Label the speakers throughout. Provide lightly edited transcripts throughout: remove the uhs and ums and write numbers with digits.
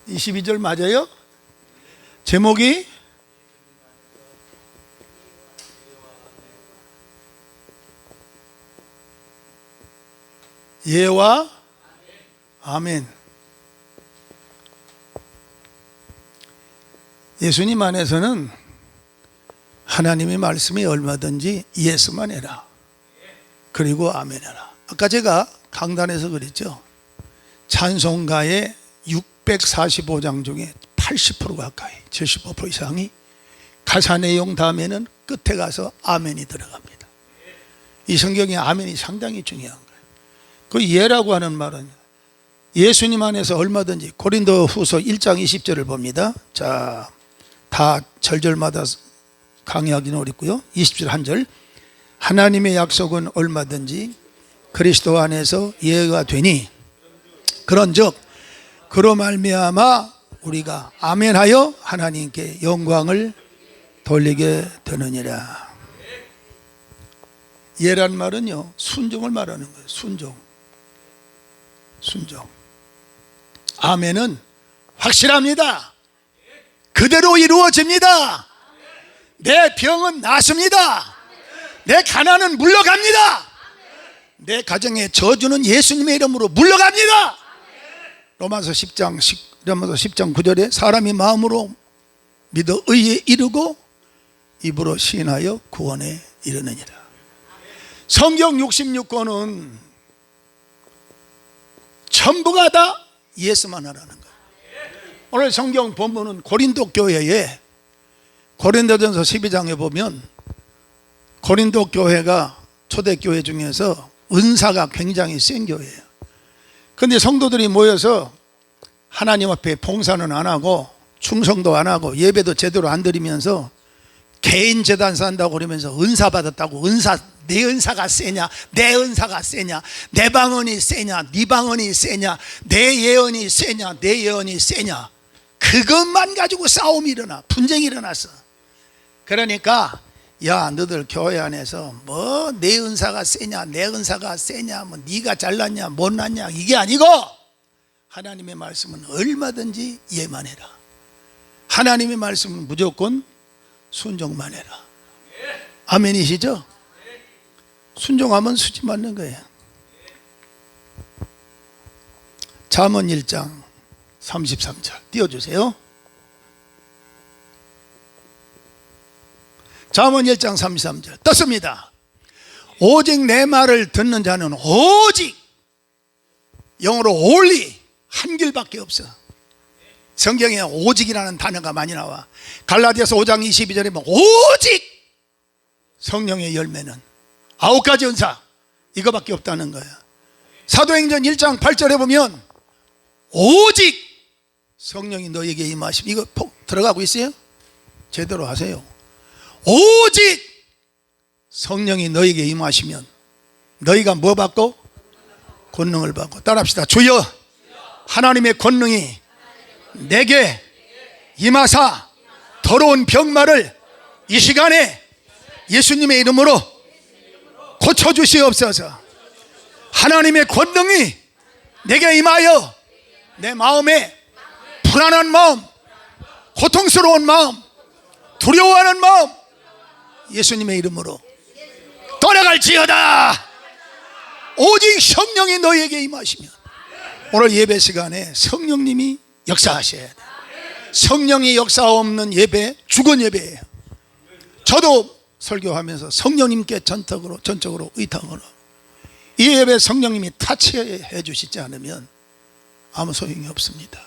Speaker 1: 22절 맞아요? 제목이 예와 아멘. 예수님 안에서는 하나님의 말씀이 얼마든지 예스만 해라, 그리고 아멘 해라. 아까 제가 강단에서 그랬죠. 찬송가의 645장 중에 80% 가까이, 75% 이상이 가사 내용 다음에는 끝에 가서 아멘이 들어갑니다. 이 성경에 아멘이 상당히 중요한 거예요. 그 예라고 하는 말은 예수님 안에서 얼마든지, 고린도 후서 1장 20절을 봅니다. 자, 다 절절마다 강의하기는 어렵고요. 20절 한 절. 하나님의 약속은 얼마든지 그리스도 안에서 예가 되니 그런즉 그로 말미암아 우리가 아멘하여 하나님께 영광을 돌리게 되느니라. 예란 말은요, 순종을 말하는 거예요. 순종. 아멘은 확실합니다. 그대로 이루어집니다. 내 병은 낫습니다. 내 가난은 물러갑니다. 내 가정의 저주는 예수님의 이름으로 물러갑니다. 로마서 10장 9절에 사람이 마음으로 믿어 의에 이르고 입으로 시인하여 구원에 이르느니라. 성경 66권은 전부가 다 예수만 하라는 거예요. 오늘 성경 본문은 고린도 교회에, 고린도전서 12장에 보면 고린도 교회가 초대교회 중에서 은사가 굉장히 센 교회예요. 그런데 성도들이 모여서 하나님 앞에 봉사는 안 하고 충성도 안 하고 예배도 제대로 안 드리면서 개인 재단 산다고 그러면서 은사 받았다고, 내 은사가 세냐, 내 은사가 세냐, 내 방언이 세냐, 네 방언이 세냐, 내 예언이 세냐, 내 예언이 세냐, 그것만 가지고 싸움이 일어나, 분쟁이 일어났어. 그러니까 야, 너들 교회 안에서 뭐 내 은사가 세냐, 내 은사가 세냐, 뭐 네가 잘났냐 못났냐, 이게 아니고 하나님의 말씀은 얼마든지 예만 해라. 하나님의 말씀은 무조건 순종만 해라. 아멘이시죠? 순종하면 수지 맞는 거예요. 잠언 1장 33절 띄워주세요. 잠언 1장 33절 떴습니다. 오직 내 말을 듣는 자는 오직, 영어로 only, 한 길밖에 없어. 성경에 오직이라는 단어가 많이 나와. 갈라디아서 5장 22절에 보면 오직 성령의 열매는 9가지 은사, 이거밖에 없다는 거야. 사도행전 1장 8절에 보면 오직 성령이 너에게 임하시면, 이거 들어가고 있어요? 제대로 하세요. 오직 성령이 너에게 임하시면 너희가 뭐 받고? 권능을 받고. 따라합시다. 주여, 하나님의 권능이 내게 임하사 더러운 병마를 이 시간에 예수님의 이름으로 고쳐주시옵소서. 하나님의 권능이 내게 임하여 내 마음에 불안한 마음, 고통스러운 마음, 두려워하는 마음 예수님의 이름으로 떠나갈지어다. 오직 성령이 너에게 임하시면. 오늘 예배 시간에 성령님이 역사하셔야 돼. 성령이 역사 없는 예배, 죽은 예배예요. 저도 설교하면서 성령님께 전적으로 의탁으로, 이 예배 성령님이 타치해 주시지 않으면 아무 소용이 없습니다.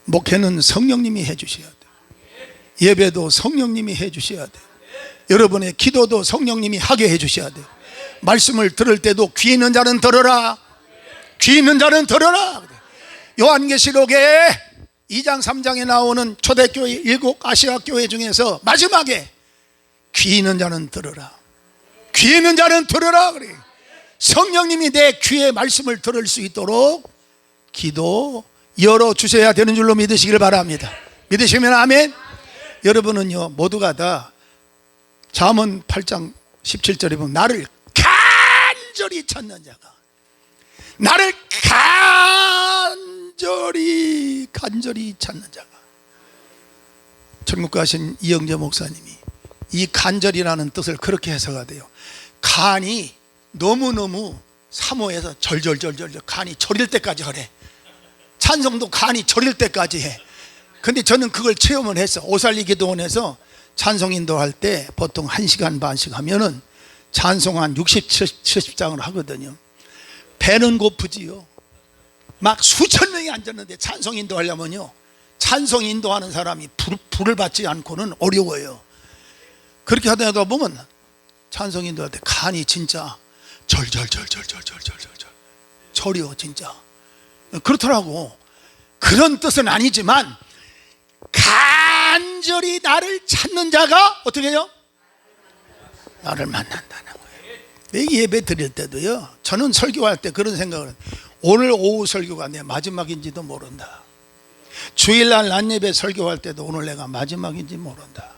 Speaker 1: 목회는 성령님이 해 주셔야 돼. 예배도 성령님이 해 주셔야 돼. 여러분의 기도도 성령님이 하게 해 주셔야 돼. 말씀을 들을 때도 귀 있는 자는 들어라, 귀 있는 자는 들어라. 요한계시록에 2장 3장에 나오는 초대교회 7 아시아 교회 중에서 마지막에 귀 있는 자는 들어라, 귀 있는 자는 들어라 그래. 성령님이 내 귀에 말씀을 들을 수 있도록 기도 열어주셔야 되는 줄로 믿으시길 바랍니다. 믿으시면 아멘. 여러분은요, 모두가 다 잠언 8장 17절에 보면 나를 간절히 찾는 자가, 나를 간절히 찾는 자가. 천국 가신 이영재 목사님이 이 간절이라는 뜻을 그렇게 해석가 돼요. 간이 너무너무 사모해서 절절절절 간이 저릴 때까지 하래. 찬송도 간이 저릴 때까지 해. 근데 저는 그걸 체험을 했어. 오살리 기도원에서 찬송 인도할 때 보통 1시간 반씩 하면은 찬송 한 60, 70장을 하거든요. 배는 고프지요. 막 수천 명이 앉았는데 찬송 인도하려면요, 찬송 인도하는 사람이 불을 받지 않고는 어려워요. 그렇게 하다 보면 찬송 인도할 때 간이 진짜 절여 진짜. 그렇더라고. 그런 뜻은 아니지만 간절히 나를 찾는 자가 어떻게 해요? 나를 만난다는 거예요. 예배 드릴 때도요, 저는 설교할 때 그런 생각을 해요. 오늘 오후 설교가 내 마지막인지도 모른다. 주일날 낮예배 설교할 때도 오늘 내가 마지막인지 모른다.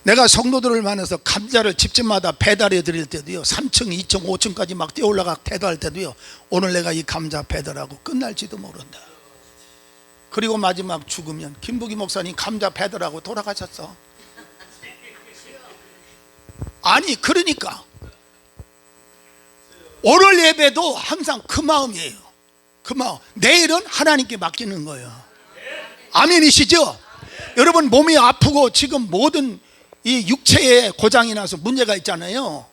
Speaker 1: 내가 성도들을 만나서 감자를 집집마다 배달해 드릴 때도요, 3층, 2층, 5층까지 막 뛰어 올라가 배달할 때도요, 오늘 내가 이 감자 배달하고 끝날지도 모른다. 그리고 마지막 죽으면 김부기 목사님 감자 배달하고 돌아가셨어. 아니 그러니까 오늘 예배도 항상 그 마음이에요. 그 마음. 내일은 하나님께 맡기는 거예요. 아멘이시죠? 여러분, 몸이 아프고 지금 모든 이 육체에 고장이 나서 문제가 있잖아요.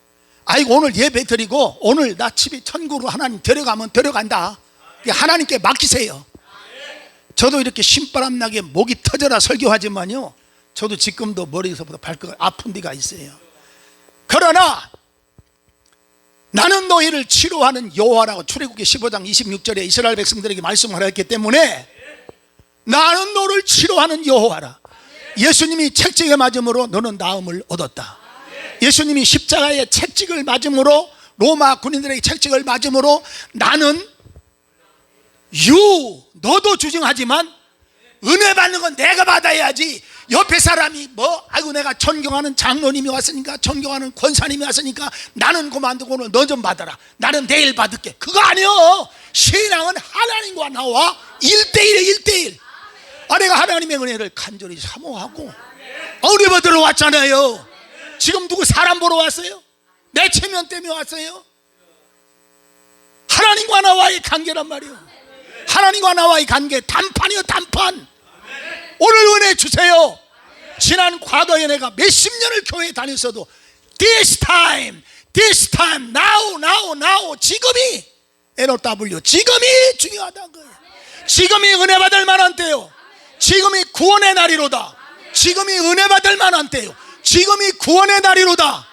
Speaker 1: 아이고 오늘 예배 드리고 오늘 나 집에 천국으로 하나님 데려가면 데려간다. 하나님께 맡기세요. 저도 이렇게 신바람 나게 목이 터져라 설교하지만요, 저도 지금도 머리에서부터 발끝 아픈 데가 있어요. 그러나 나는 너희를 치료하는 여호와라고 출애굽기 15장 26절에 이스라엘 백성들에게 말씀을 했기 때문에 나는 너를 치료하는 여호와라. 예수님이 채찍에 맞음으로 너는 나음을 얻었다. 예수님이 십자가에 채찍을 맞음으로, 로마 군인들에게 채찍을 맞음으로 나는 너도 주증하지만 은혜 받는 건 내가 받아야지. 옆에 사람이 아이고 내가 존경하는 장로님이 왔으니까, 존경하는 권사님이 왔으니까 나는 그만두고 오늘 너 좀 받아라, 나는 내일 받을게, 그거 아니요. 신앙은 하나님과 나와 1대1에 1대1. 내가 하나님의 은혜를 간절히 사모하고 은혜 받으러 왔잖아요. 지금 누구 사람 보러 왔어요? 내 체면 때문에 왔어요? 하나님과 나와의 관계란 말이에요. 하나님과 나와의 관계, 단판이요 단판. 오늘 은혜 주세요. 지난 과거에 내가 몇십 년을 교회에 다녔어도 this time, now 지금이 NOW, 지금이 중요하다는 거예요. 지금이 은혜 받을 만한 때요. 지금이 구원의 날이로다. 지금이 은혜 받을 만한 때요. 지금이 구원의 날이로다.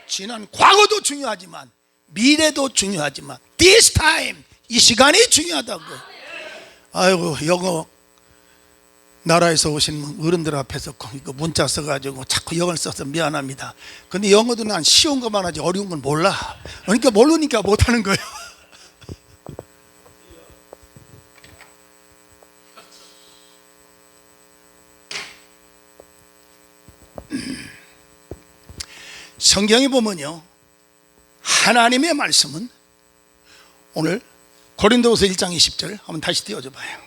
Speaker 1: 지난 과거도 중요하지만 미래도 중요하지만 this time, 이 시간이 중요하다고. 아이고 영어 나라에서 오신 어른들 앞에서 이거 문자 써가지고 자꾸 영어를 써서 미안합니다. 근데 영어도 난 쉬운 것만 하지 어려운 건 몰라. 그러니까 모르니까 못하는 거예요. 성경에 보면요, 하나님의 말씀은 오늘 고린도후서 1장 20절 한번 다시 띄워줘 봐요.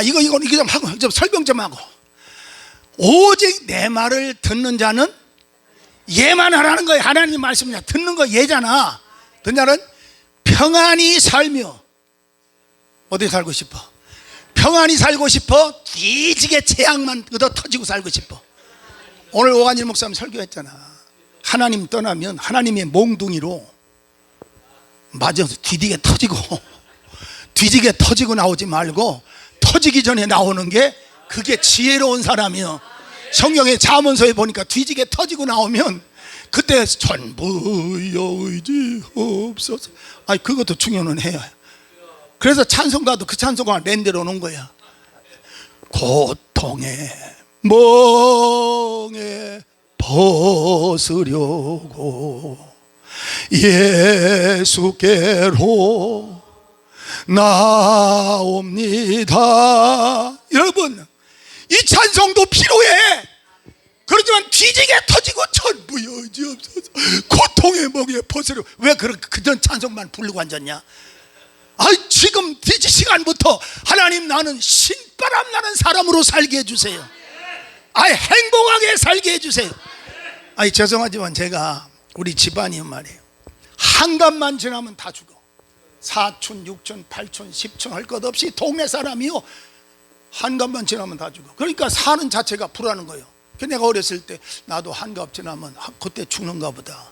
Speaker 1: 이거 좀 하고 좀 설명 좀 하고. 오직 내 말을 듣는 자는 얘만 하라는 거예요. 하나님의 말씀이냐, 듣는 거 얘잖아. 듣는 자는 평안히 살며, 어디 살고 싶어? 평안히 살고 싶어? 뒤지게 재앙만 얻어 터지고 살고 싶어? 오늘 오한일 목사님 설교했잖아. 하나님 떠나면 하나님의 몽둥이로 맞아서 뒤지게 터지고 나오지 말고 터지기 전에 나오는 게 그게 지혜로운 사람이요. 성경의 잠언서에 보니까 뒤지게 터지고 나오면 그때 전부의 의지 없어서, 그것도 중요는 해요. 그래서 찬송가도 그 찬송가를 만들어 놓은 거야. 고통의 멍에 벗으려고 예수께로 나옵니다. 여러분, 이 찬송도 필요해. 그렇지만 뒤지게 터지고 전부의 의지 없어서 고통의 멍에 벗으려고. 왜 그런 찬송만 부르고 앉았냐? 지금 이 시간부터 하나님, 나는 신바람 나는 사람으로 살게 해주세요. 행복하게 살게 해주세요. 죄송하지만 제가 우리 집안이 말이에요, 한갑만 지나면 다 죽어. 사촌, 육촌, 팔촌, 십촌 할 것 없이 동네 사람이요, 한갑만 지나면 다 죽어. 그러니까 사는 자체가 불안한 거예요. 내가 어렸을 때 나도 한갑 지나면 그때 죽는가 보다.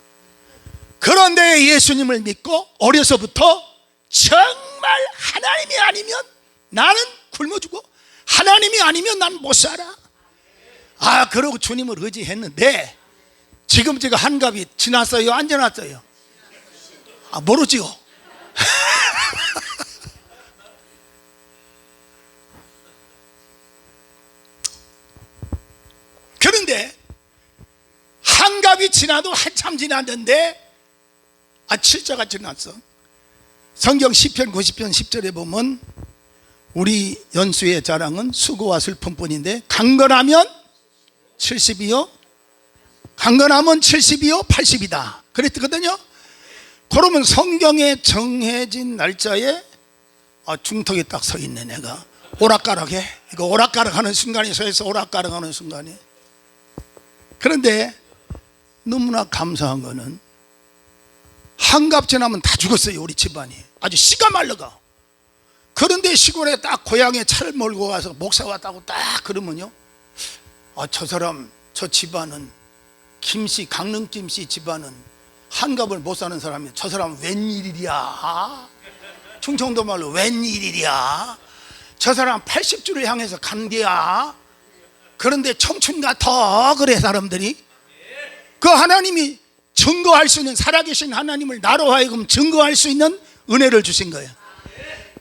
Speaker 1: 그런데 예수님을 믿고 어려서부터 정말 하나님이 아니면 나는 굶어 죽어, 하나님이 아니면 난 못 살아. 그러고 주님을 의지했는데 지금 제가 한갑이 지났어요, 안 지났어요? 모르지요. 그런데 한갑이 지나도 한참 지났는데 7자가 지났어. 성경 시편 90편 10절에 보면 우리 연수의 자랑은 수고와 슬픔뿐인데 강건하면 70이요, 강건하면 70이요 80이다 그랬거든요. 그러면 성경에 정해진 날짜에 중턱에 딱 서 있네. 내가 오락가락해. 이거 오락가락하는 순간이 서해서 오락가락하는 순간이. 그런데 너무나 감사한 거는 한갑 지나면 다 죽었어요, 우리 집안이. 아주 씨가 말라가. 그런데 시골에 딱 고향에 차를 몰고 가서 목사 왔다고 딱 그러면요, 저 사람, 저 집안은 김씨, 강릉 김씨 집안은 한갑을 못 사는 사람이, 저 사람 웬일이야? 충청도 말로 웬일이야? 저 사람 80주를 향해서 간 게야. 그런데 청춘 같아. 그래 사람들이. 그 하나님이 증거할 수 있는, 살아계신 하나님을 나로 하여금 증거할 수 있는 은혜를 주신 거예요.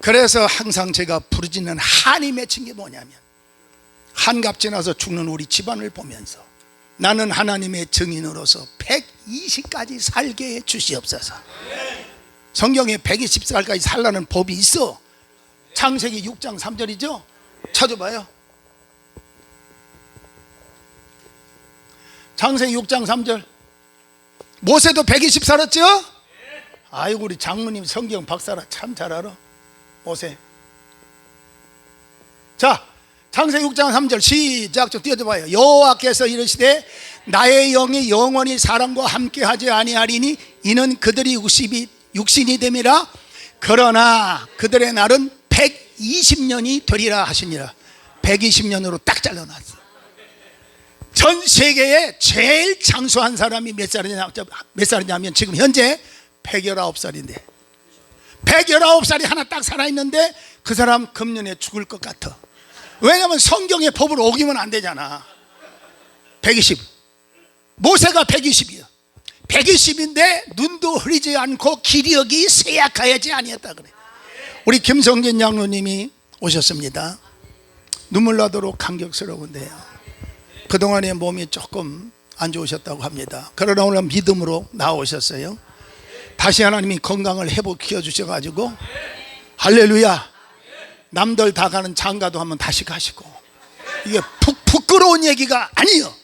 Speaker 1: 그래서 항상 제가 부르짖는 한이 맺힌 게 뭐냐면, 한갑 지나서 죽는 우리 집안을 보면서 나는 하나님의 증인으로서 120까지 살게 해 주시옵소서. 성경에 120살까지 살라는 법이 있어. 창세기 6장 3절이죠? 찾아봐요. 창세기 6장 3절. 모세도 120 살았죠? 아이고, 우리 장모님 성경 박사라 참 잘 알아. 모세. 자, 창세기 6장 3절 시작 좀 띄워줘봐요. 여호와께서 이르시되 나의 영이 영원히 사람과 함께하지 아니하리니 이는 그들이 육신이 됨이라. 그러나 그들의 날은 120년이 되리라 하시니라. 120년으로 딱 잘라놨어. 전 세계에 제일 장수한 사람이 몇 살이냐면 지금 현재 119살인데 119살이 하나 딱 살아있는데 그 사람 금년에 죽을 것 같아. 왜냐하면 성경의 법을 어기면 안 되잖아. 120. 모세가 120이야. 120인데 눈도 흐리지 않고 기력이 쇠약하지 아니었다 그래. 우리 김성진 장로님이 오셨습니다. 눈물 나도록 감격스러운데요, 그동안에 몸이 조금 안 좋으셨다고 합니다. 그러나 오늘 믿음으로 나오셨어요. 다시 하나님이 건강을 회복시켜 주셔가지고 할렐루야. 남들 다 가는 장가도 한번 다시 가시고. 이게 부끄러운 얘기가 아니에요.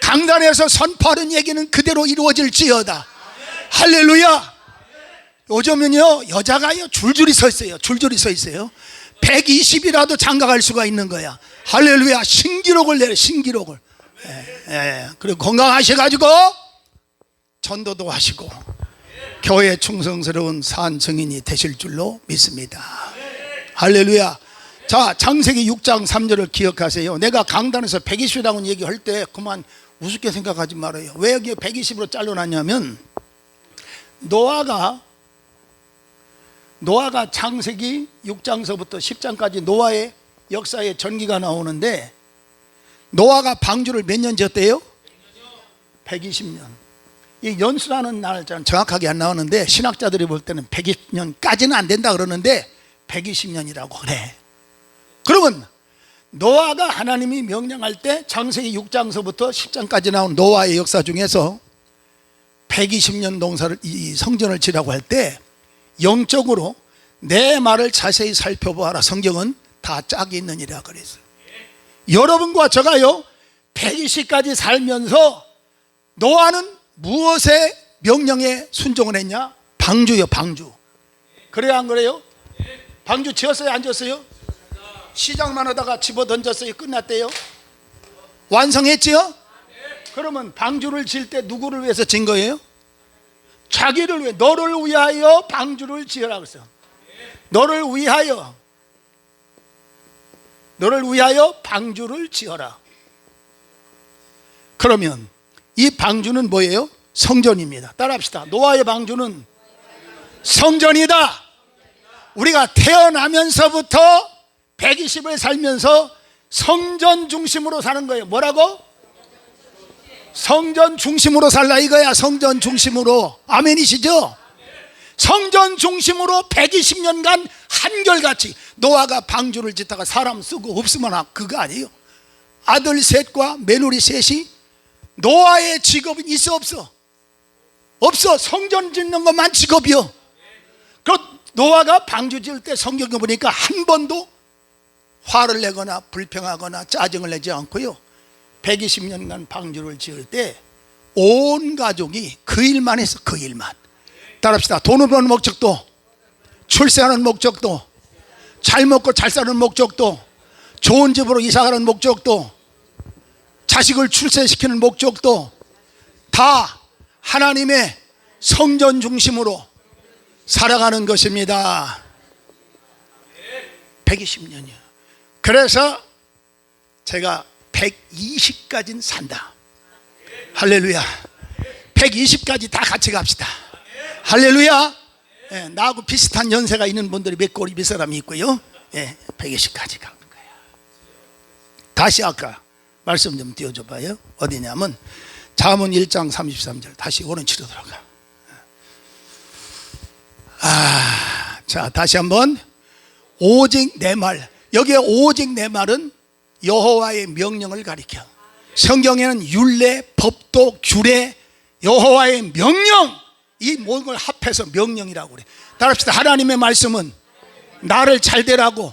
Speaker 1: 강단에서 선포하는 얘기는 그대로 이루어질지어다. 할렐루야. 요즘은요 여자가요 줄줄이 서 있어요. 줄줄이 서 있어요. 120이라도 장가 갈 수가 있는 거야. 할렐루야. 신기록을 내려, 신기록을. 그리고 건강하셔가지고 전도도 하시고 교회 충성스러운 산 증인이 되실 줄로 믿습니다. 할렐루야. 자, 창세기 6장 3절을 기억하세요. 내가 강단에서 120이라고 얘기할 때 그만 우습게 생각하지 말아요. 왜 여기 120으로 잘라놨냐면 노아가 창세기 6장서부터 10장까지 노아의 역사의 전기가 나오는데, 노아가 방주를 몇 년 지었대요? 120년. 이 연수라는 날짜는 정확하게 안 나오는데 신학자들이 볼 때는 120년까지는 안 된다 그러는데 120년이라고 그래. 그러면 노아가 하나님이 명령할 때 창세기 6장서부터 10장까지 나온 노아의 역사 중에서 120년 농사를, 이 성전을 지라고 할 때 영적으로 내 말을 자세히 살펴보아라. 성경은 다 짝이 있느니라 그랬어요. 여러분과 저가요 120까지 살면서 노아는 무엇의 명령에 순종을 했냐? 방주요, 방주. 그래야 안 그래요? 방주 지었어요, 안 지었어요? 시작만 하다가 집어 던졌어요, 끝났대요? 완성했지요? 그러면 방주를 지을 때 누구를 위해서 지은 거예요? 자기를 위해, 너를 위하여 방주를 지으라 그랬어요. 너를 위하여 방주를 지어라. 그러면 이 방주는 뭐예요? 성전입니다. 따라합시다. 노아의 방주는 성전이다. 우리가 태어나면서부터 120을 살면서 성전 중심으로 사는 거예요. 뭐라고? 성전 중심으로 살라 이거야. 성전 중심으로. 아멘이시죠? 성전 중심으로 120년간 한결같이 노아가 방주를 짓다가 사람 쓰고 없으면 그거 아니에요. 아들 셋과 며느리 셋이 노아의 직업은 있어 없어? 없어. 성전 짓는 것만 직업이요. 그 노아가 방주 지을 때 성경에 보니까 한 번도 화를 내거나 불평하거나 짜증을 내지 않고요, 120년간 방주를 지을 때 온 가족이 그 일만 했어. 그 일만. 따라합시다. 돈을 버는 목적도, 출세하는 목적도, 잘 먹고 잘 사는 목적도, 좋은 집으로 이사가는 목적도, 자식을 출세시키는 목적도 다 하나님의 성전 중심으로 살아가는 것입니다. 120년이요. 그래서 제가 120까지는 산다. 할렐루야. 120까지 다 같이 갑시다. 할렐루야. 예, 나하고 비슷한 연세가 있는 분들이 몇 꼬리 몇 사람이 있고요. 예, 120까지 가는 거예요. 다시 아까 말씀 좀 띄워줘 봐요. 어디냐면 잠언 1장 33절. 다시 오른치로 들어가. 자, 다시 한번. 오직 내 말. 여기에 오직 내 말은 여호와의 명령을 가리켜. 성경에는 율례, 법도, 규례, 여호와의 명령, 이 모든 걸 합해서 명령이라고 그래. 따라합시다. 하나님의 말씀은 나를 잘 되라고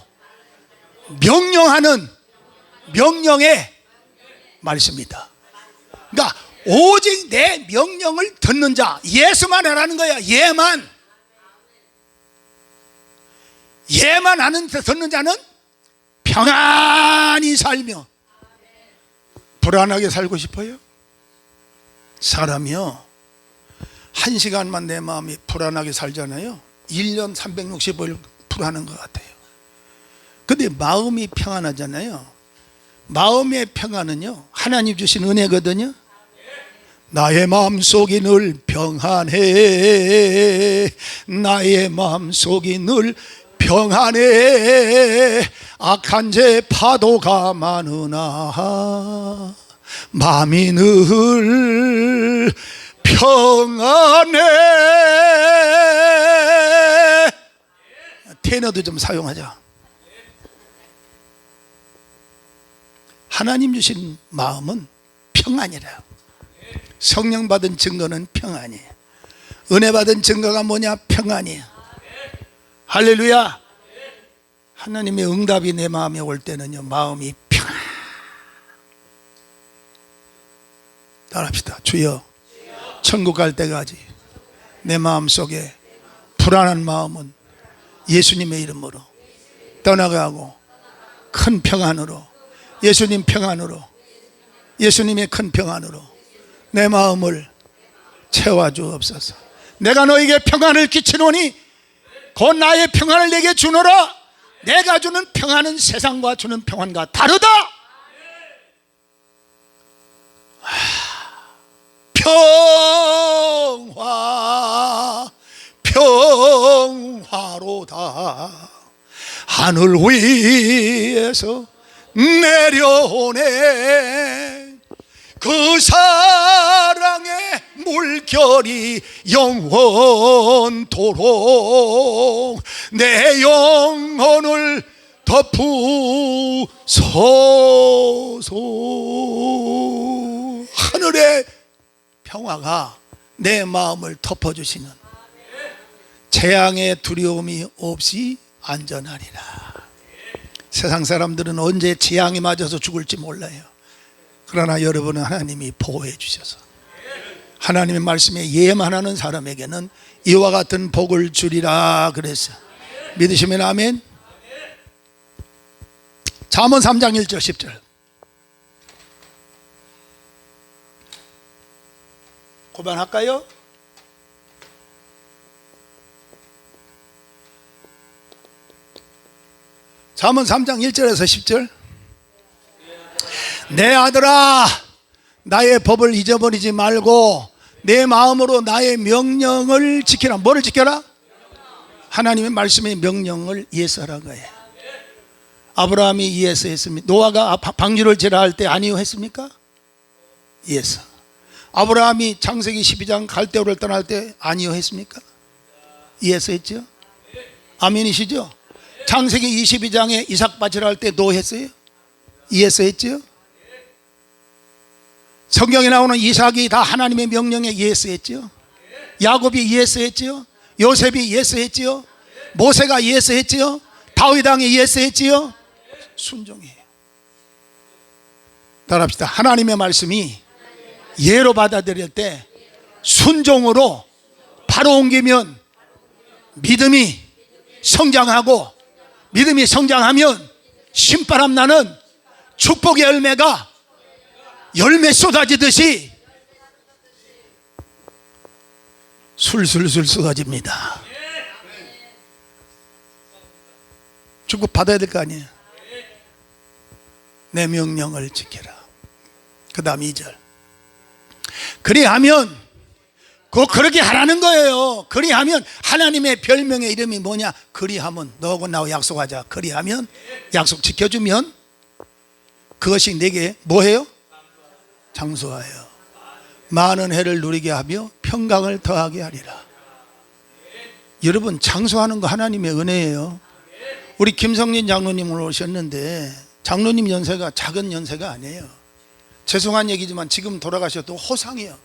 Speaker 1: 명령하는 명령의 말씀이다. 그러니까 오직 내 명령을 듣는 자, 예수만 하라는 거야. 예만 하는 데 듣는 자는 평안히 살며. 불안하게 살고 싶어요? 사람이요, 1시간만 내 마음이 불안하게 살잖아요. 1년 365일 불안한 것 같아요. 근데 마음이 평안하잖아요. 마음의 평안은요, 하나님 주신 은혜거든요. 나의 마음속이 늘 평안해. 나의 마음속이 늘 평안해. 악한 죄 파도가 많으나 마음이 늘 평안해. 테너도 좀 사용하자. 하나님 주신 마음은 평안이라. 성령 받은 증거는 평안이에요. 은혜 받은 증거가 뭐냐? 평안이에요. 할렐루야. 하나님의 응답이 내 마음에 올 때는요, 마음이 평안. 따라합시다. 주여, 천국 갈 때까지 내 마음속에 불안한 마음은 예수님의 이름으로 떠나가고 큰 평안으로, 예수님 평안으로, 예수님의 큰 평안으로 내 마음을 채워주옵소서. 내가 너에게 평안을 끼치노니 곧 나의 평안을 내게 주노라. 내가 주는 평안은 세상과 주는 평안과 다르다. 평화로다. 하늘 위에서 내려오네. 그 사랑의 물결이 영원토록 내 영혼을 덮으소서. 하늘의 평화가 내 마음을 덮어주시는, 재앙의 두려움이 없이 안전하리라. 세상 사람들은 언제 재앙이 맞아서 죽을지 몰라요. 그러나 여러분은 하나님이 보호해 주셔서 하나님의 말씀에 예만하는 사람에게는 이와 같은 복을 주리라 그랬어요. 믿으시면 아멘. 잠언 3장 1절 10절. 고만할까요? 잠언 3장 1절에서 10절. 내 아들아, 나의 법을 잊어버리지 말고 내 마음으로 나의 명령을 지키라. 뭐를 지켜라? 하나님의 말씀의 명령을 이해하라 거예요. 아브라함이 이해해서 했습니다. 노아가 방주를 지라 할 때 아니요 했습니까? 이해해서. 아브라함이 창세기 12장 갈대우를 떠날 때 아니요 했습니까? 이해해서 했죠? 아멘이시죠? 창세기 22장에 이삭 바치라 할 때 노 했어요? 이해해서 했죠? 성경에 나오는 이삭이 다 하나님의 명령에 이해해서 했죠? 야곱이 이해해서 했죠? 요셉이 이해해서 했죠? 모세가 이해해서 했죠? 다윗 왕이 이해해서 했죠? 순종이에요. 따라합시다. 하나님의 말씀이 예로 받아들일 때 순종으로 바로 옮기면 믿음이 성장하고, 믿음이 성장하면 신바람 나는 축복의 열매가 열매 쏟아지듯이 술술술 쏟아집니다. 축복 받아야 될 거 아니에요. 내 명령을 지켜라. 그 다음 2절. 그리하면 꼭 그렇게 하라는 거예요. 그리하면 하나님의 별명의 이름이 뭐냐? 그리하면, 너하고 나하고 약속하자. 그리하면, 약속 지켜주면 그것이 내게 뭐해요? 장수하여 많은 해를 누리게 하며 평강을 더하게 하리라. 여러분, 장수하는 거 하나님의 은혜예요. 우리 김성진 장로님 오늘 오셨는데 장로님 연세가 작은 연세가 아니에요. 죄송한 얘기지만 지금 돌아가셔도 호상이에요.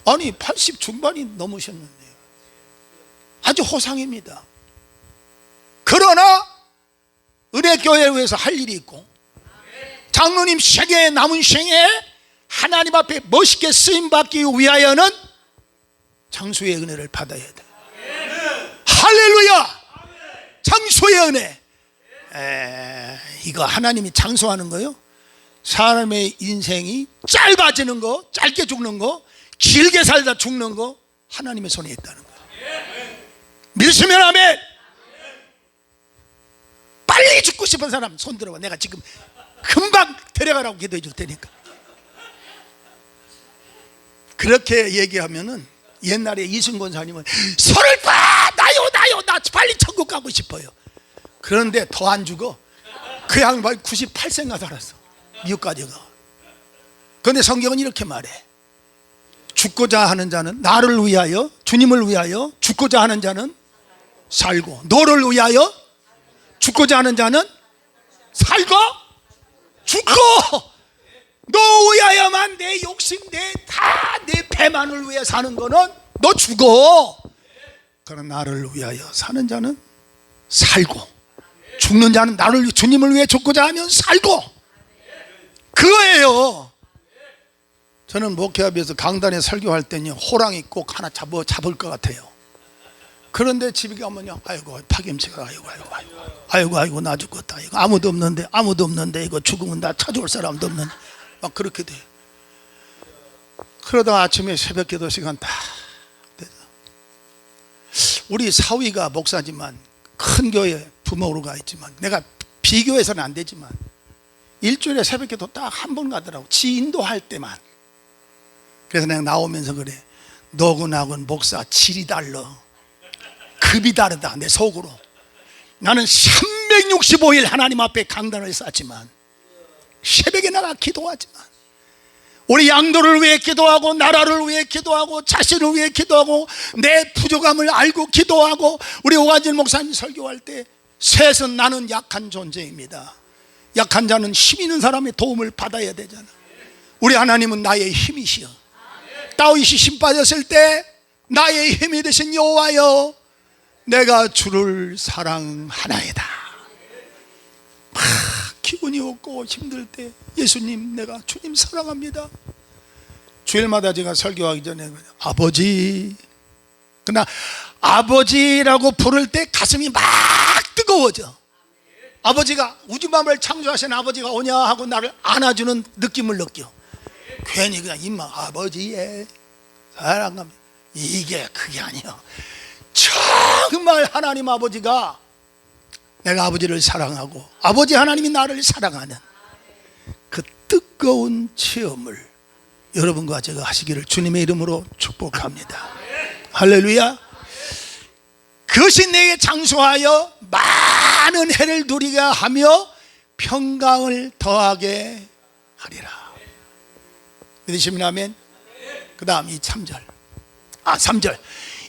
Speaker 1: 아니 80 중반이 넘으셨는데요. 아주 호상입니다. 그러나 은혜교회를 위해서 할 일이 있고, 장로님 세계의 남은 생에 하나님 앞에 멋있게 쓰임받기 위하여는 장수의 은혜를 받아야 돼. 할렐루야! 장수의 은혜. 이거 하나님이 장수하는 거요. 사람의 인생이 짧아지는 거, 짧게 죽는 거, 길게 살다 죽는 거 하나님의 손에 있다는 거예요. 믿으시면 아멘. 빨리 죽고 싶은 사람 손 들어봐. 내가 지금 금방 데려가라고 기도해 줄 테니까. 그렇게 얘기하면은 옛날에 이승권 사님은 손을 봐! 나요! 나 빨리 천국 가고 싶어요. 그런데 더 안 죽어. 그 양반 98세가 살았어. 미국까지 가. 그런데 성경은 이렇게 말해. 죽고자 하는 자는, 나를 위하여, 주님을 위하여 죽고자 하는 자는 살고, 너를 위하여 죽고자 하는 자는 살고 죽고, 너 위하여만 내 욕심, 내 배만을 위해 사는 거는 너 죽어. 그러나 나를 위하여 사는 자는 살고, 죽는 자는 나를, 주님을 위해 죽고자 하면 살고. 그거예요. 저는 목회합에서 강단에 설교할 때는 호랑이 꼭 하나 잡을 것 같아요. 그런데 집에 가면요, 아이고 파김치가, 아이고 나 죽겠다. 이거 아무도 없는데 이거 죽으면 나 찾아올 사람도 없는데 막 그렇게 돼. 그러다가 아침에 새벽 기도 시간 딱 돼서, 우리 사위가 목사지만 큰 교회 부모로가 있지만, 내가 비교해서는 안 되지만 일주일에 새벽 기도 딱 한 번 가더라고. 지 인도할 때만. 그래서 내가 나오면서 그래, 너하고 나하고는 목사 질이 달라, 급이 다르다. 내 속으로 나는 365일 하나님 앞에 강단을 쌓지만, 새벽에 나가 기도하지만, 우리 양도를 위해 기도하고, 나라를 위해 기도하고, 자신을 위해 기도하고, 내 부족함을 알고 기도하고, 우리 오가진 목사님 설교할 때 셋은 나는 약한 존재입니다. 약한 자는 힘 있는 사람의 도움을 받아야 되잖아. 우리 하나님은 나의 힘이시여. 다윗이 힘 빠졌을 때 나의 힘이 되신 여호와여, 내가 주를 사랑하나이다. 막 기분이 없고 힘들 때, 예수님, 내가 주님 사랑합니다. 주일마다 제가 설교하기 전에, 아버지 그러나 아버지라고 부를 때 가슴이 막 뜨거워져. 아버지가 우주만을 창조하신 아버지가 오냐 하고 나를 안아주는 느낌을 느껴. 괜히 그냥 입만 아버지의 사랑합니다 이게 그게 아니야. 정말 하나님 아버지가 내가 아버지를 사랑하고 아버지 하나님이 나를 사랑하는 그 뜨거운 체험을 여러분과 제가 하시기를 주님의 이름으로 축복합니다. 할렐루야. 그것이 내게 장수하여 많은 해를 누리게 하며 평강을 더하게 하리라. 믿으시면 아멘. 그 다음 이 3절 3절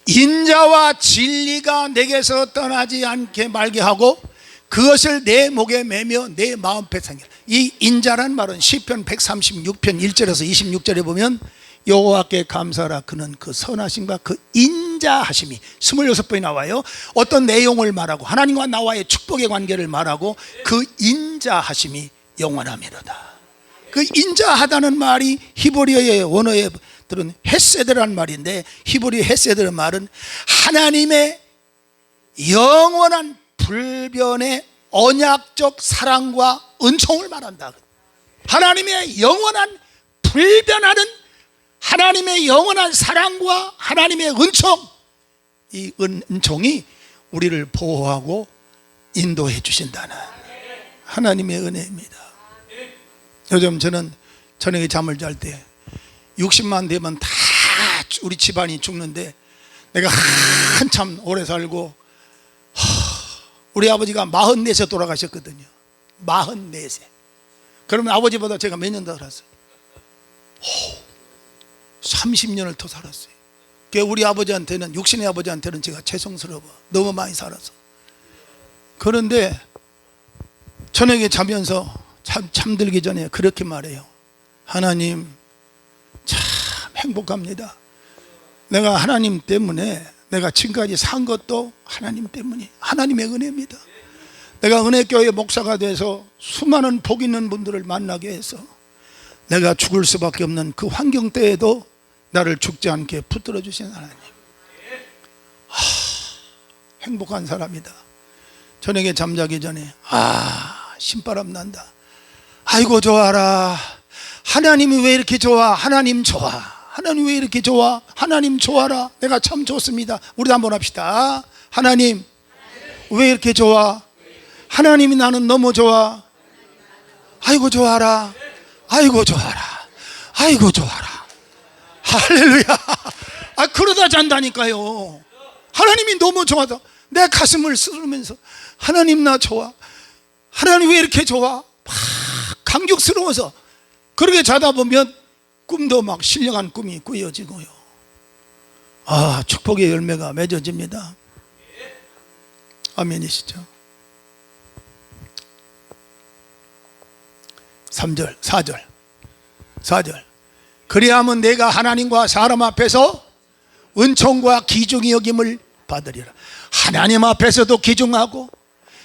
Speaker 1: 인자와 진리가 내게서 떠나지 않게 말게 하고 그것을 내 목에 매며 내 마음 배상이라. 이 인자란 말은 시편 136편 1절에서 26절에 보면 여호와께 감사하라 그는 그 선하심과 그 인자하심이 26번이 나와요. 어떤 내용을 말하고 하나님과 나와의 축복의 관계를 말하고 그 인자하심이 영원하미로다. 그 인자하다는 말이 히브리어의 원어에 들은 헤세드라는 말인데 히브리 헤세드라는 말은 하나님의 영원한 불변의 언약적 사랑과 은총을 말한다. 하나님의 영원한 불변하는 하나님의 영원한 사랑과 하나님의 은총, 이 은총이 우리를 보호하고 인도해 주신다는 하나님의 은혜입니다. 요즘 저는 저녁에 잠을 잘 때 60만 되면 다 우리 집안이 죽는데 내가 한참 오래 살고 우리 아버지가 44세 돌아가셨거든요. 44세. 그러면 아버지보다 제가 몇 년 더 살았어요? 30년을 더 살았어요. 우리 아버지한테는, 육신의 아버지한테는 제가 죄송스러워. 너무 많이 살아서. 그런데 저녁에 자면서 잠들기 전에 그렇게 말해요. 하나님 참 행복합니다. 내가 하나님 때문에 내가 지금까지 산 것도 하나님 때문이 하나님의 은혜입니다. 내가 은혜교회 목사가 돼서 수많은 복 있는 분들을 만나게 해서 내가 죽을 수밖에 없는 그 환경 때에도 나를 죽지 않게 붙들어 주신 하나님. 행복한 사람이다. 저녁에 잠자기 전에 신바람 난다. 아이고 좋아라. 하나님이 왜 이렇게 좋아? 하나님 좋아. 하나님 왜 이렇게 좋아? 하나님 좋아라. 내가 참 좋습니다. 우리도 한번 합시다. 하나님 왜 이렇게 좋아? 하나님이 나는 너무 좋아. 아이고 좋아라. 아이고 좋아라. 아이고 좋아라. 할렐루야. 그러다 잔다니까요. 하나님이 너무 좋아서 내 가슴을 쓰면서 하나님 나 좋아. 하나님 왜 이렇게 좋아? 막 감격스러워서 그렇게 자다 보면 꿈도 막 신령한 꿈이 꾸어지고요. 축복의 열매가 맺어집니다. 아멘이시죠? 3절 4절 그리하면 내가 하나님과 사람 앞에서 은총과 귀중히 여김을 받으리라. 하나님 앞에서도 귀중하고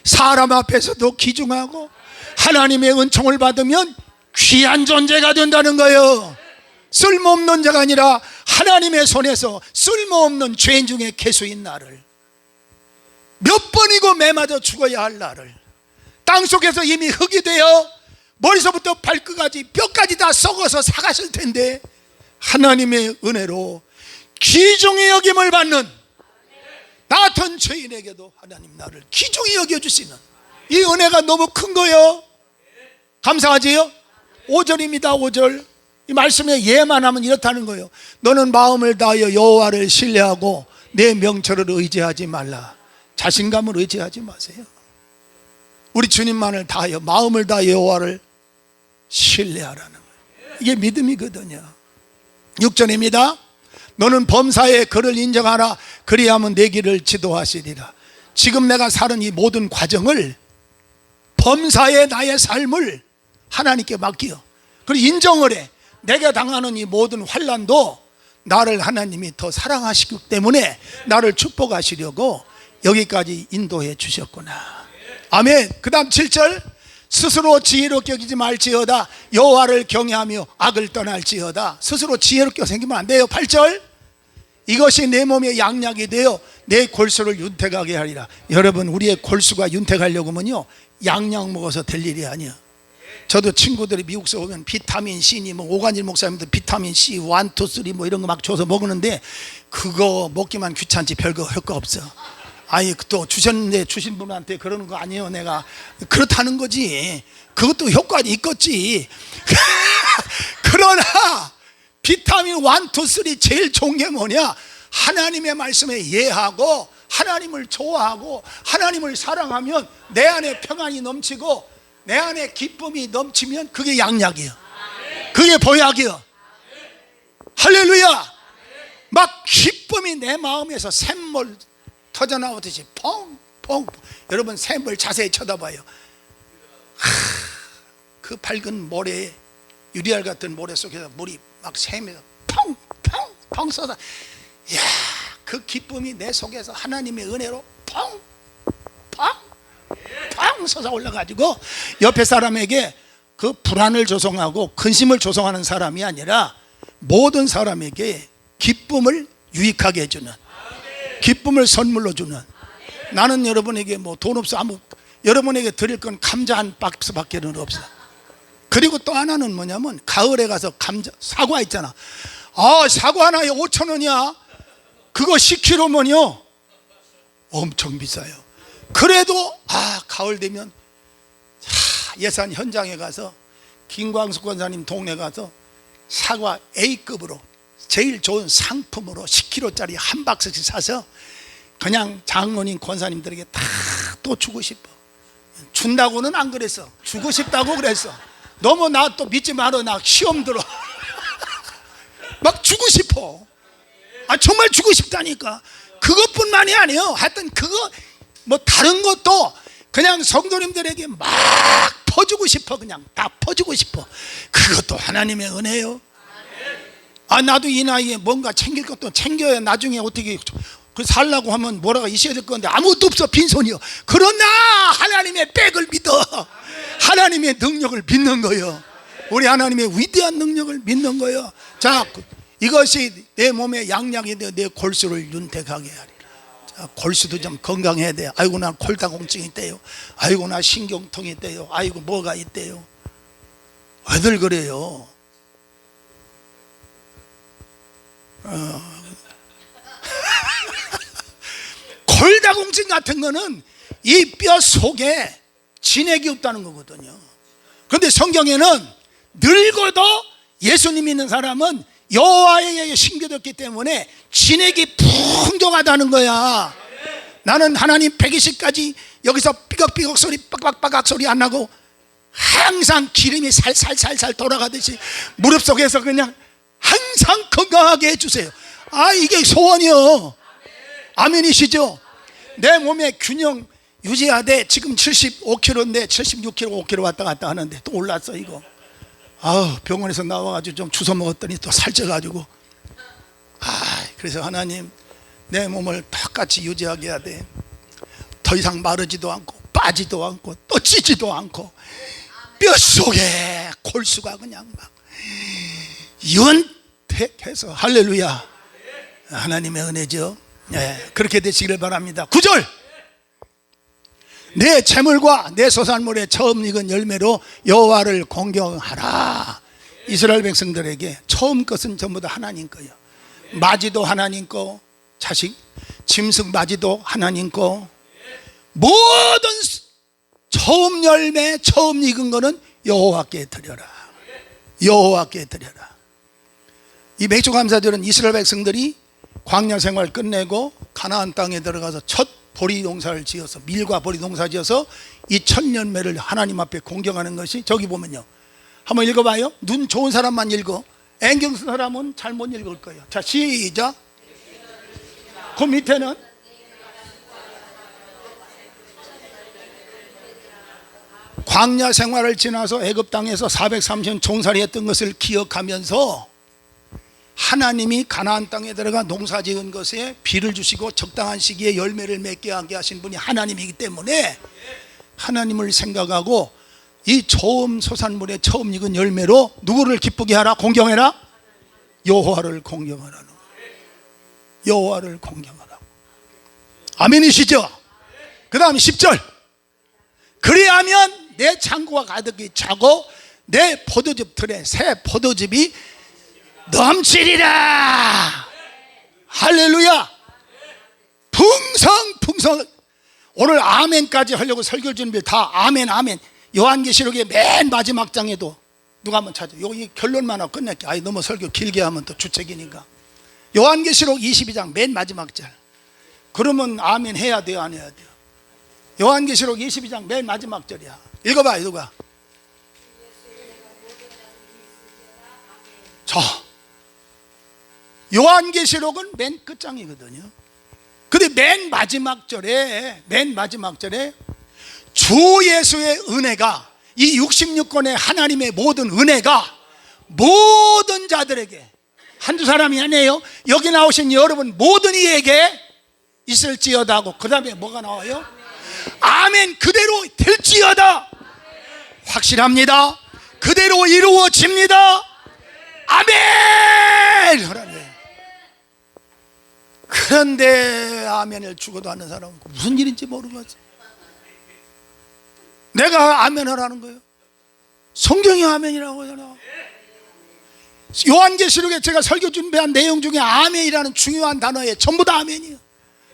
Speaker 1: 사람 앞에서도 귀중하고 하나님의 은총을 받으면 귀한 존재가 된다는 거예요. 쓸모없는 자가 아니라 하나님의 손에서 쓸모없는 죄인 중에 개수인 나를, 몇 번이고 매맞아 죽어야 할 나를, 땅속에서 이미 흙이 되어 머리서부터 발끝까지 뼈까지 다 썩어서 사갔을 텐데 하나님의 은혜로 귀중히 여김을 받는 나 같은 죄인에게도 하나님 나를 귀중히 여겨주시는 이 은혜가 너무 큰 거예요. 감사하지요? 5절입니다. 5절 이 말씀에 예만 하면 이렇다는 거예요. 너는 마음을 다하여 여호와를 신뢰하고 내 명철을 의지하지 말라. 자신감을 의지하지 마세요. 우리 주님만을 다하여 마음을 다하여 여호와를 신뢰하라는 거예요. 이게 믿음이거든요. 6절입니다. 너는 범사의 그를 인정하라. 그리하면 내 길을 지도하시리라. 지금 내가 사는 이 모든 과정을, 범사의 나의 삶을 하나님께 맡겨. 그리고 인정을 해. 내가 당하는 이 모든 환난도 나를 하나님이 더 사랑하시기 때문에 나를 축복하시려고 여기까지 인도해 주셨구나. 아멘. 그 다음 7절 스스로 지혜롭게 여기지 말지어다. 여호와를 경외하며 악을 떠날지어다. 스스로 지혜롭게 생기면 안 돼요. 8절 이것이 내 몸의 양약이 되어 내 골수를 윤택하게 하리라. 여러분, 우리의 골수가 윤택하려고 하면요, 양약 먹어서 될 일이 아니야. 저도 친구들이 미국서 오면 비타민 C니 뭐 오관일 목사님도 비타민 C 1, 2, 3 뭐 이런 거 막 줘서 먹는데 그거 먹기만 귀찮지 별거 효과 없어. 아니 또 주셨는데 주신 분한테 그러는 거 아니에요. 내가 그렇다는 거지. 그것도 효과는 있겠지. 그러나 비타민 1, 2, 3 제일 좋은 게 뭐냐? 하나님의 말씀에 이해하고 하나님을 좋아하고 하나님을 사랑하면 내 안에 평안이 넘치고 내 안에 기쁨이 넘치면 그게 양약이에요. 그게 보약이에요. 할렐루야. 막 기쁨이 내 마음에서 샘물 터져나오듯이 퐁퐁. 여러분 샘물 자세히 쳐다봐요. 그 밝은 모래에 유리알 같은 모래 속에서 물이 막 샘에서 퐁퐁퐁 쏟아. 이야, 그 기쁨이 내 속에서 하나님의 은혜로 퐁퐁 쏟아 올라가지고 옆에 사람에게 그 불안을 조성하고 근심을 조성하는 사람이 아니라 모든 사람에게 기쁨을 유익하게 해주는, 기쁨을 선물로 주는. 나는 여러분에게 뭐 돈 없어, 여러분에게 드릴 건 감자 한 박스밖에는 없어. 그리고 또 하나는 뭐냐면 가을에 가서 사과 있잖아. 사과 하나에 5,000원이야 그거 10kg면요 엄청 비싸요. 그래도 가을 되면 예산 현장에 가서 김광숙 권사님 동네 가서 사과 A급으로 제일 좋은 상품으로 10kg짜리 한 박스씩 사서 그냥 장로님 권사님들에게 다 또 주고 싶어. 준다고는 안 그랬어. 주고 싶다고 그랬어. 너무 나 또 믿지 말어. 나 시험 들어. 막 주고 싶어. 정말 주고 싶다니까. 그것뿐만이 아니에요. 하여튼 그거 뭐 다른 것도 그냥 성도님들에게 막 퍼주고 싶어. 그냥 다 퍼주고 싶어. 그것도 하나님의 은혜예요. 나도 이 나이에 뭔가 챙길 것도 챙겨야 나중에 어떻게 살라고 하면 뭐라가 있어야 될 건데 아무것도 없어. 빈손이요. 그러나 하나님의 백을 믿어. 하나님의 능력을 믿는 거예요. 우리 하나님의 위대한 능력을 믿는 거예요. 자, 이것이 내 몸의 양약이 되어 내 골수를 윤택하게 하리라. 자, 골수도 좀 건강해야 돼요. 아이고 나 골다공증이 있대요. 아이고 나 신경통이 있대요. 아이고 뭐가 있대요. 왜들 그래요? 골다공증 같은 거는 이 뼈 속에 진액이 없다는 거거든요. 그런데 성경에는 늙어도 예수님 믿는 사람은 여호와에게 심겨졌기 때문에 진액이 풍족하다는 거야. 나는 하나님 120까지 여기서 삐걱삐걱 소리 빡빡빡 소리 안 나고 항상 기름이 살살살살 돌아가듯이 무릎 속에서 그냥 항상 건강하게 해주세요. 이게 소원이요. 아멘이시죠? 내 몸의 균형 유지하되 지금 75kg인데 76kg 5kg 왔다 갔다 하는데 또 올랐어 이거. 병원에서 나와가지고 좀 주워 먹었더니 또 살쪄가지고. 그래서 하나님 내 몸을 똑같이 유지하게 해야 돼. 더 이상 마르지도 않고 빠지도 않고 또 찌지도 않고 뼛속에 골수가 그냥 막 윤택해서. 할렐루야. 하나님의 은혜죠. 그렇게 되시기를 바랍니다. 9절. 내 재물과 내 소산물의 처음 익은 열매로 여호와를 공경하라. 이스라엘 백성들에게 처음 것은 전부 다 하나님 거예요. 마지도 하나님 거, 자식 짐승 마지도 하나님 거, 모든 처음 열매 처음 익은 거는 여호와께 드려라. 여호와께 드려라. 이 맥주감사절은 이스라엘 백성들이 광야 생활 끝내고 가나안 땅에 들어가서 첫 보리 농사를 지어서, 밀과 보리 농사 지어서 이 첫 열매를 하나님 앞에 공경하는 것이, 저기 보면요, 한번 읽어봐요. 눈 좋은 사람만 읽어. 안경 쓴 사람은 잘 못 읽을 거예요. 자, 시작. 그 밑에는 광야 생활을 지나서 애굽 땅에서 430년 종살이 했던 것을 기억하면서 하나님이 가나안 땅에 들어가 농사 지은 것에 비를 주시고 적당한 시기에 열매를 맺게 하게 하신 분이 하나님이기 때문에 하나님을 생각하고 이 처음 소산물의 처음 익은 열매로 누구를 기쁘게 하라? 공경해라? 여호와를 공경하라는 거예요. 여호와를 공경하라. 아멘이시죠? 그 다음 10절. 그리하면 내 창고가 가득히 차고 내 포도즙 틀에 새 포도즙이 넘치리라. 할렐루야. 풍성. 오늘 아멘까지 하려고 설교 준비를 다 아멘. 요한계시록의 맨 마지막 장에도 누가 한번 찾아. 여기 결론만 하고 끝낼게. 아니 너무 설교 길게 하면 또 주책이니까. 요한계시록 22장 맨 마지막 절. 그러면 아멘 해야 돼요, 안 해야 돼요? 요한계시록 22장 맨 마지막 절이야. 읽어봐요, 누가. 자, 요한계시록은 맨 끝장이거든요. 근데 맨 마지막 절에 주 예수의 은혜가, 이 66권의 하나님의 모든 은혜가 모든 자들에게, 한두 사람이 아니에요. 여기 나오신 여러분 모든 이에게 있을지어다 하고 그 다음에 뭐가 나와요? 아멘. 그대로 될지어다. 확실합니다. 그대로 이루어집니다. 아멘 하라네. 그런데 아멘을 죽어도 하는 사람은 무슨 일인지 모르겠어. 내가 아멘 하라는 거예요. 성경이 아멘이라고 하잖아. 요한계시록에 제가 설교 준비한 내용 중에 아멘이라는 중요한 단어에 전부 다 아멘이에요.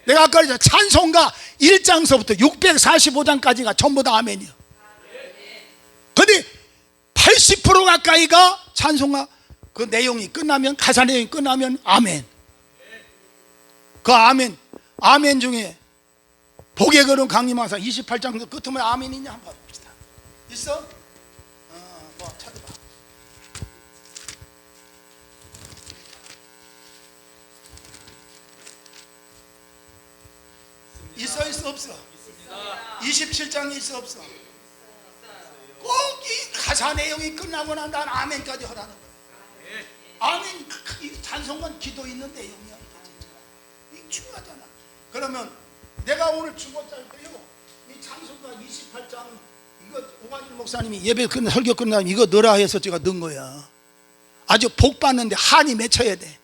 Speaker 1: 내가 아까 그랬잖아. 찬송가 1장서부터 645장까지가 전부 다 아멘이에요. 근데 80% 가까이가 찬송가 그 내용이 끝나면, 가사 내용이 끝나면 아멘. 그 아멘 중에 복의 걸음 강림하사 28장 끝에 아멘 있냐 한번 봅시다. 있어? 뭐 찾아봐. 있어 없어? 27장에 있어 없어? 꼭 이 가사 내용이 끝나고 난 다음 아멘까지 하라는 거야. 아멘. 찬송은 기도 있는 내용이야. 이게 중요하잖아. 그러면 내가 오늘 중고자일 때요, 이 찬송가 28장 이거 오관일 목사님이 예배 끝나 설교 끝나면 이거 넣으라 해서 제가 넣은 거야. 아주 복 받는데 한이 맺혀야 돼.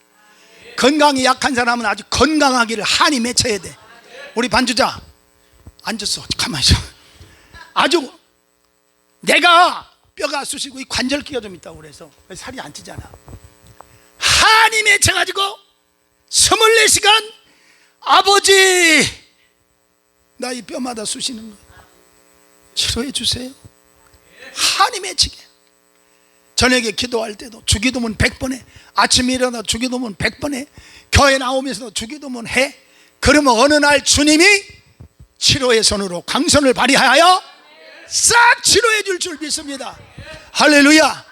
Speaker 1: 건강이 약한 사람은 아주 건강하기를 한이 맺혀야 돼. 우리 반주자 앉았어. 가만히 있어. 아주 내가 뼈가 쑤시고 이 관절기가 좀 있다고 그래서 살이 안 찌잖아. 한이 맺혀가지고 24시간 아버지 나 이 뼈마다 쑤시는 거 치료해 주세요. 한이 맺히게. 저녁에 기도할 때도 주기도문 100번 해. 아침에 일어나 주기도문 100번 해. 교회 나오면서도 주기도문 해. 그러면 어느 날 주님이 치료의 손으로 광선을 발휘하여 싹 치료해 줄 줄 믿습니다. 할렐루야.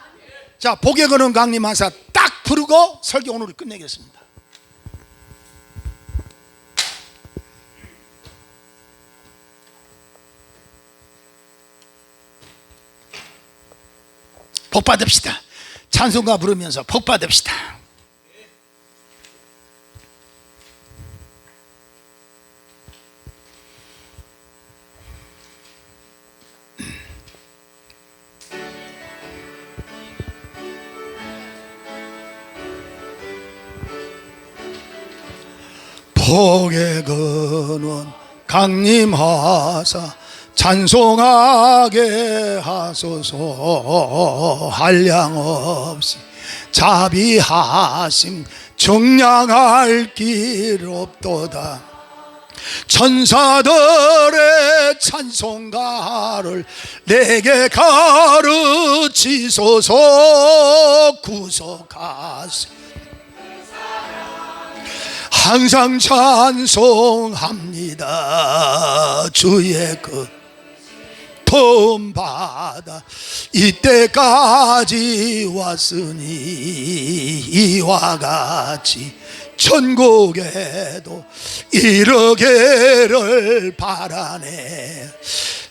Speaker 1: 자, 복의 걸음 강림하사 딱 부르고 설교 오늘 끝내겠습니다. 복 받읍시다. 찬송가 부르면서 복 받읍시다. 복의 근원 강림하사 찬송하게 하소서. 한량없이 자비하심 정량할 길 없도다. 천사들의 찬송가를 내게 가르치소서. 구속하시 항상 찬송합니다. 주의 그 돈 받아 이때까지 왔으니 이와 같이 천국에도 이르기를 바라네.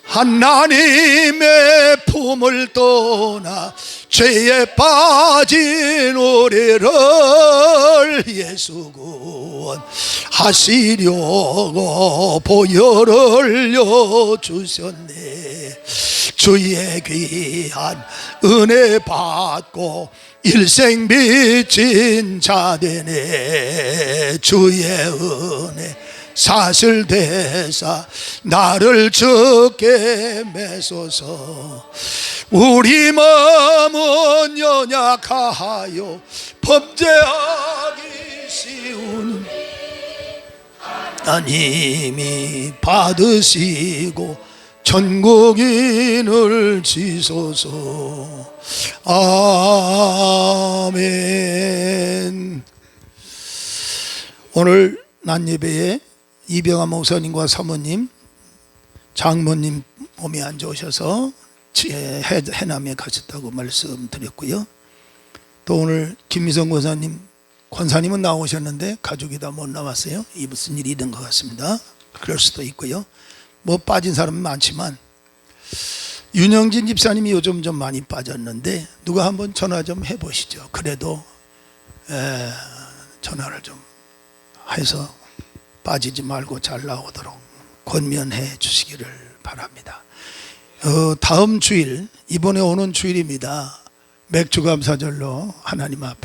Speaker 1: 하나님의 품을 떠나 죄에 빠진 우리를 예수 구원하시려고 보혈을 흘려 주셨네. 주의 귀한 은혜 받고 일생 빚진 자 되네. 주의 은혜 사슬대사 나를 적게 메소서. 우리 마음은 연약하여 범죄하기 쉬운 하나님이 받으시고 천국인을 지소서. 아멘. 오늘 낮예배에 이병환 목사님과 사모님, 장모님 몸이 안 좋으셔서 해남에 가셨다고 말씀드렸고요. 또 오늘 김미성 권사님은 나오셨는데 가족이 다 못 나왔어요. 이 무슨 일이 있는 것 같습니다. 그럴 수도 있고요. 뭐 빠진 사람은 많지만 윤영진 집사님이 요즘 좀 많이 빠졌는데 누가 한번 전화 좀 해보시죠. 그래도 전화를 좀 해서 빠지지 말고 잘 나오도록 권면해 주시기를 바랍니다. 다음 주일, 이번에 오는 주일입니다. 맥주감사절로 하나님 앞에